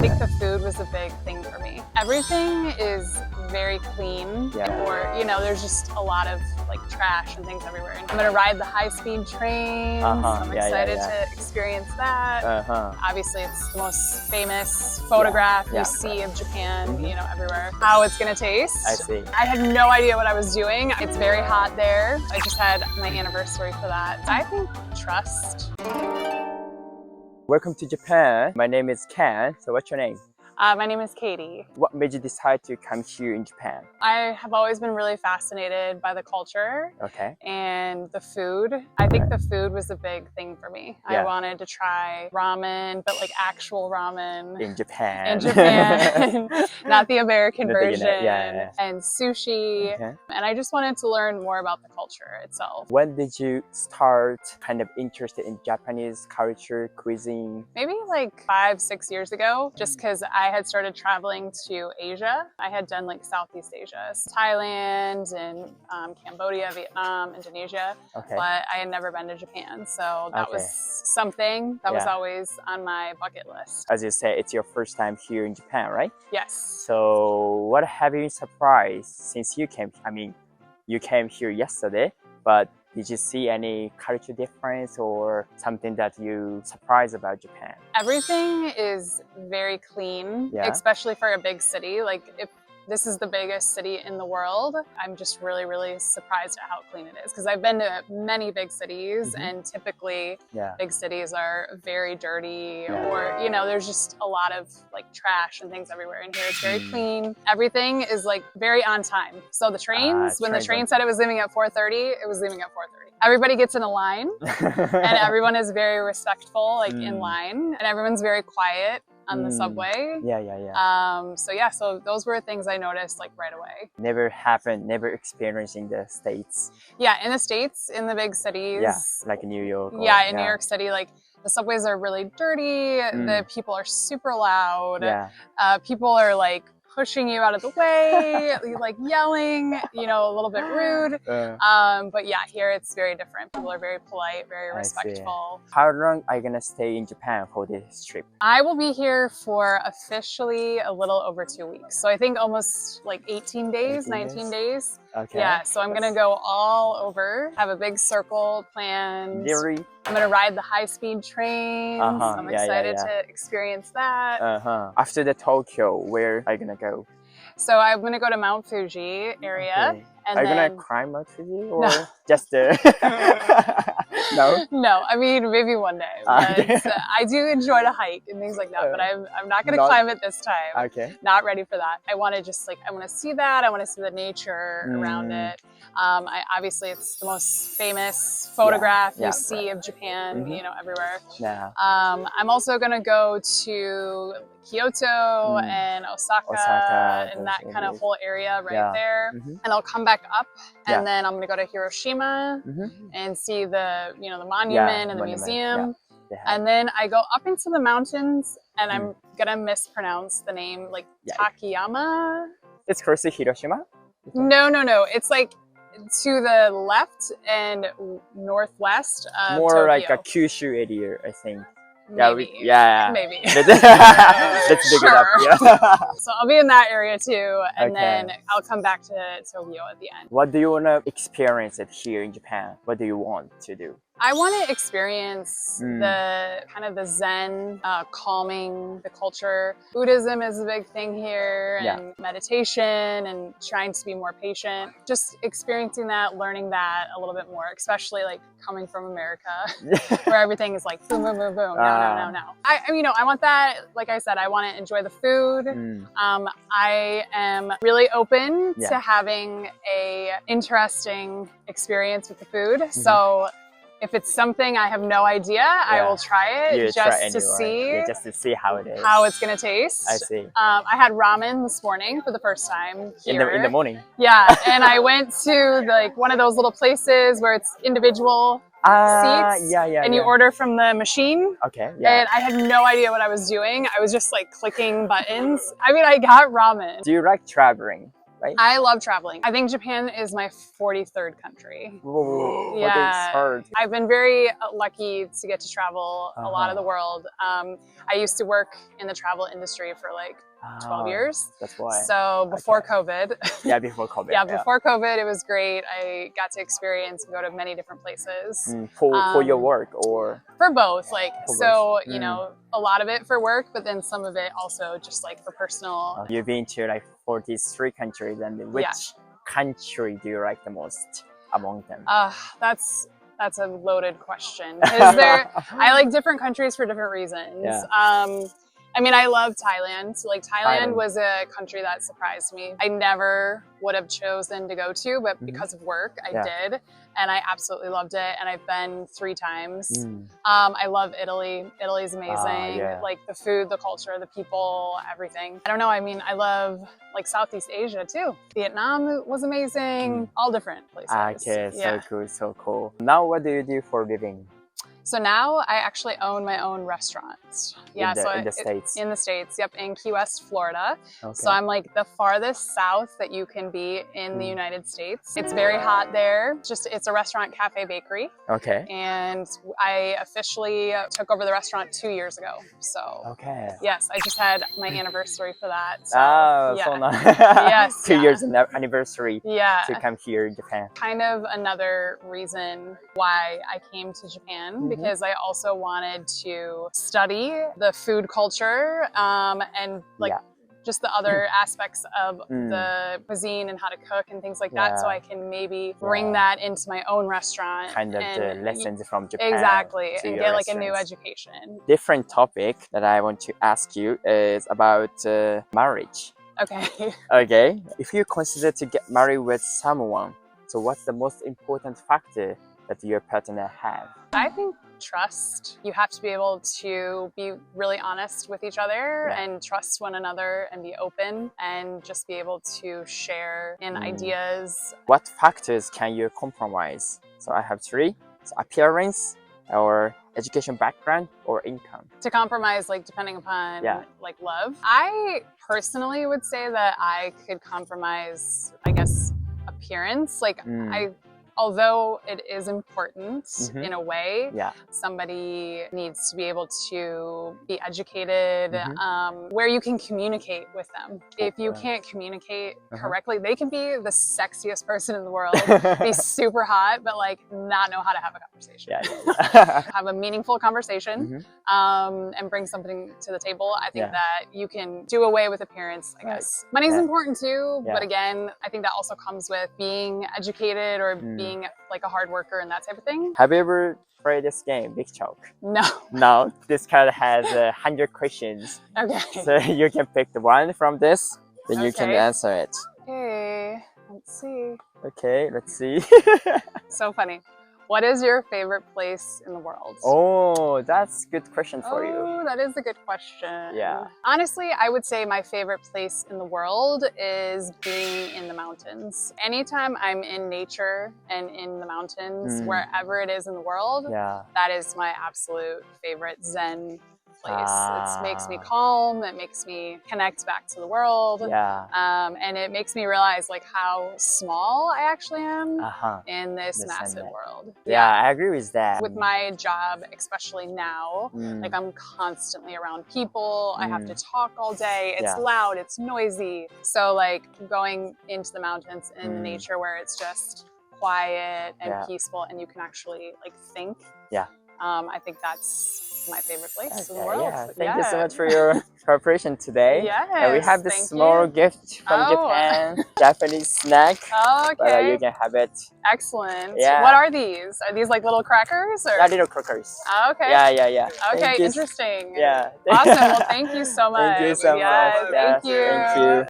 think the food was a big thing for me. Everything is very clean, or there's just a lot of like trash and things everywhere. I'm gonna ride the high-speed trains. I'm excited to experience that. Obviously, it's the most famous photograph you see of Japan, everywhere. How it's gonna taste. I see. I had no idea what I was doing. It's very hot there. I just had my anniversary for that. I think trust. Welcome to Japan. My name is Ken. So what's your name? My name is Katie. What made you decide to come here in Japan? I have always been really fascinated by the culture and the food. I think the food was a big thing for me. I wanted to try ramen, but like actual ramen. In Japan. In Japan, not the American version. And sushi. And I just wanted to learn more about the culture itself. When did you start kind of interested in Japanese culture, cuisine? Maybe like 5-6 years ago, just because I had started traveling to Asia. I had done like Southeast Asia, Thailand and Cambodia, Vietnam, Indonesia, but I had never been to Japan. So that was something that was always on my bucket list. As you say, it's your first time here in Japan, right? Yes. So what have you been surprised since you came? I mean, you came here yesterday, but did you see any culture difference or something that you surprised about Japan? Everything is very clean, especially for a big city. Like if this is the biggest city in the world, I'm just really, really surprised at how clean it is. Because I've been to many big cities and typically big cities are very dirty or, there's just a lot of like trash and things everywhere. And here it's very clean. Everything is like very on time. So the trains, when the train said it was leaving at 4:30, it was leaving at 4:30. Everybody gets in a line and everyone is very respectful, like in line, and everyone's very quiet on the subway. So those were things I noticed like right away. Never happened, never experienced in the States. Yeah, in the States, in the big cities. Yeah, like New York. New York City, like the subways are really dirty. The people are super loud. People are like pushing you out of the way, like yelling, a little bit rude. But yeah, here it's very different. People are very polite, very respectful. How long are you gonna stay in Japan for this trip? I will be here for officially a little over 2 weeks. So I think almost like 18 days, 19 days. Yeah, so I'm gonna go all over, have a big circle planned. I'm gonna ride the high-speed trains. I'm excited to experience that. After the Tokyo, where are you gonna go? So I'm gonna go to Mount Fuji area. And are you gonna climb Mount Fuji or just No? No, I mean maybe one day. But I do enjoy to hike and things like that, but I'm not gonna climb it this time. Not ready for that. I want to just I want to see that. I want to see the nature around it. Obviously it's the most famous photograph you see of Japan, everywhere. I'm also gonna go to Kyoto and Osaka and that kind of whole area right there. And I'll come back up and then I'm gonna go to Hiroshima and see the the monument and the museum. And then I go up into the mountains and I'm gonna mispronounce the name, like Takayama. It's close to Hiroshima? No. It's like to the left and northwest of More Tokyo. like a Kyushu area, I think. Maybe. Maybe. Let's dig it up. So I'll be in that area too, and then I'll come back to Tokyo at the end. What do you want to experience it here in Japan? What do you want to do? I want to experience the kind of the Zen, calming, the culture. Buddhism is a big thing here, and meditation and trying to be more patient. Just experiencing that, learning that a little bit more, especially like coming from America where everything is like boom, boom, boom, boom. No. I want that. Like I said, I want to enjoy the food. I am really open to having a interesting experience with the food. So if it's something I have no idea, I will try it just to see how it is. How it's gonna taste. I see. I had ramen this morning for the first time here. In the morning? Yeah, and I went to like one of those little places where it's individual seats and you order from the machine. And I had no idea what I was doing. I was just like clicking buttons. I mean, I got ramen. Do you like traveling? right? I love traveling. I think Japan is my 43rd country. Whoa, Yeah. 43rd. I've been very lucky to get to travel a lot of the world. I used to work in the travel industry for like 12 years. That's why. So before COVID. Yeah, before COVID. Yeah, before COVID, it was great. I got to experience and go to many different places. For your work or? For both. Like, for so, both. You know, a lot of it for work, but then some of it also just like for personal. You've been to like 43 countries, and which country do you like the most among them? That's a loaded question. I like different countries for different reasons. Yeah. I mean, I love Thailand. Like Thailand was a country that surprised me. I never would have chosen to go to, but because of work, I did. And I absolutely loved it. And I've been 3 times. I love Italy. Italy's amazing. Like the food, the culture, the people, everything. I don't know. I mean, I love like Southeast Asia too. Vietnam was amazing. All different places. Okay, so cool, so cool. Now what do you do for a living? So now I actually own my own restaurant. Yeah, in the States? In the States, yep, in Key West, Florida. Okay. So I'm like the farthest south that you can be in the United States. It's very hot there. It's a restaurant, cafe, bakery. Okay. And I officially took over the restaurant 2 years ago. So yes, I just had my anniversary for that. So, so nice. Yes. 2 years anniversary to come here in Japan. Kind of another reason why I came to Japan, because I also wanted to study the food culture and like just the other aspects of the cuisine and how to cook and things like that, so I can maybe bring that into my own restaurant. Kind of the lessons from Japan. Exactly, and get like a new education. Different topic that I want to ask you is about marriage. Okay. Okay. If you consider to get married with someone, so what's the most important factor that your partner have? I think trust. You have to be able to be really honest with each other and trust one another and be open and just be able to share in ideas. What factors can you compromise? So I have 3. So appearance, or education background, or income. To compromise, like depending upon like love. I personally would say that I could compromise, I guess, appearance. Like although it is important in a way, somebody needs to be able to be educated, where you can communicate with them. If you can't communicate correctly, they can be the sexiest person in the world, be super hot, but like not know how to have a conversation. Have a meaningful conversation and bring something to the table. I think that you can do away with appearance, I guess. Money's important too, but again, I think that also comes with being educated or being like a hard worker and that type of thing. Have you ever played this game, Big Chalk? No. No, this card has 100 questions. Okay. So you can pick the one from this, then you can answer it. Okay, let's see. Okay, let's see. So funny. What is your favorite place in the world? Oh, that's a good question for you. Oh, that is a good question. Yeah. Honestly, I would say my favorite place in the world is being in the mountains. Anytime I'm in nature and in the mountains, wherever it is in the world, that is my absolute favorite Zen place. It makes me calm, it makes me connect back to the world, and it makes me realize like how small I actually am in this massive world. Yeah, I agree with that. With my job, especially now, like I'm constantly around people, I have to talk all day, it's loud, it's noisy. So like going into the mountains and nature where it's just quiet and peaceful and you can actually like think. I think that's my favorite place in the world. Thank you so much for your cooperation today. And we have this small gift from Japan, Japanese snack. Okay. You can have it. Excellent. What are these? Are these like little crackers? Or? Yeah, little crackers. Okay. Yeah. Okay, interesting. Yeah. Awesome. Well, thank you so much. Thank you so much. Thank you. Thank you.